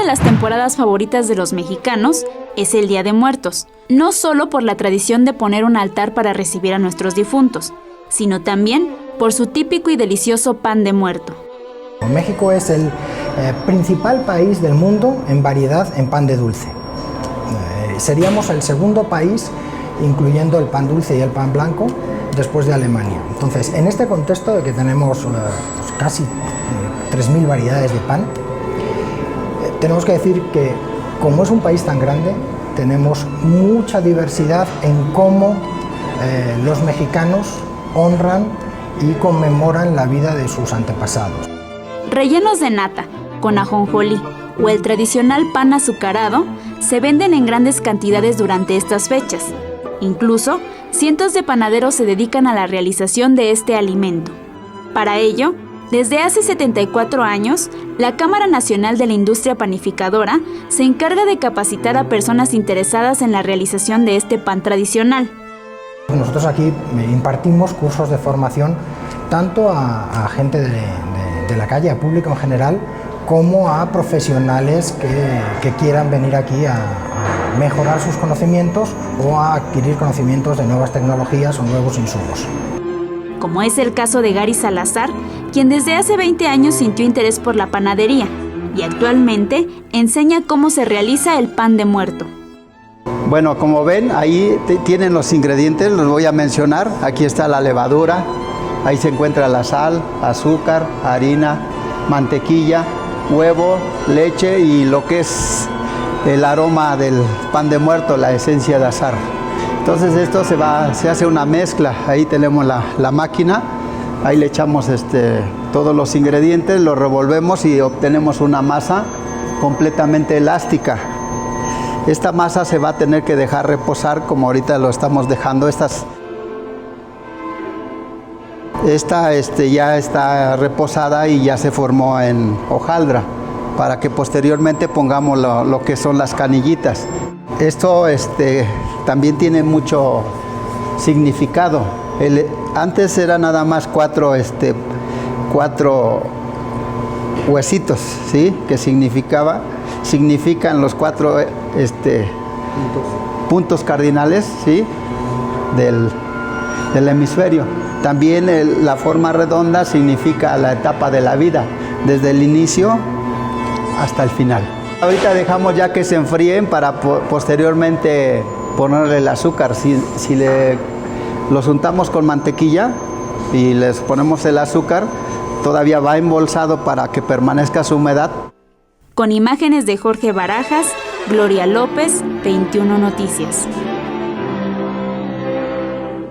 de las temporadas favoritas de los mexicanos es el Día de Muertos, no solo por la tradición de poner un altar para recibir a nuestros difuntos, sino también por su típico y delicioso pan de muerto. México es el principal país del mundo en variedad en pan de dulce. Seríamos el segundo país, incluyendo el pan dulce y el pan blanco, después de Alemania. Entonces, en este contexto de que tenemos casi 3.000 variedades de pan, tenemos que decir que, como es un país tan grande, tenemos mucha diversidad en cómo los mexicanos honran y conmemoran la vida de sus antepasados. Rellenos de nata, con ajonjolí o el tradicional pan azucarado se venden en grandes cantidades durante estas fechas. Incluso, cientos de panaderos se dedican a la realización de este alimento. Para ello, desde hace 74 años, la Cámara Nacional de la Industria Panificadora se encarga de capacitar a personas interesadas en la realización de este pan tradicional. Nosotros aquí impartimos cursos de formación tanto a gente de la calle, a público en general, como a profesionales que quieran venir aquí a mejorar sus conocimientos o a adquirir conocimientos de nuevas tecnologías o nuevos insumos. Como es el caso de Gary Salazar, quien desde hace 20 años sintió interés por la panadería y actualmente enseña cómo se realiza el pan de muerto. Bueno, como ven, ahí tienen los ingredientes, los voy a mencionar. Aquí está la levadura, ahí se encuentra la sal, azúcar, harina, mantequilla, huevo, leche y lo que es el aroma del pan de muerto, la esencia de azahar. Entonces esto se hace una mezcla. Ahí tenemos la máquina, ahí le echamos todos los ingredientes, los revolvemos y obtenemos una masa completamente elástica. Esta masa se va a tener que dejar reposar como ahorita lo estamos dejando. Esta ya está reposada y ya se formó en hojaldra para que posteriormente pongamos lo que son las canillitas. Esto también tiene mucho significado. Antes era nada más cuatro huesitos, ¿sí? Que significan los cuatro puntos cardinales, ¿sí? del hemisferio. También la forma redonda significa la etapa de la vida, desde el inicio hasta el final. Ahorita dejamos ya que se enfríen para posteriormente ponerle el azúcar. Si los untamos con mantequilla y les ponemos el azúcar, todavía va embolsado para que permanezca su humedad. Con imágenes de Jorge Barajas, Gloria López, 21 Noticias.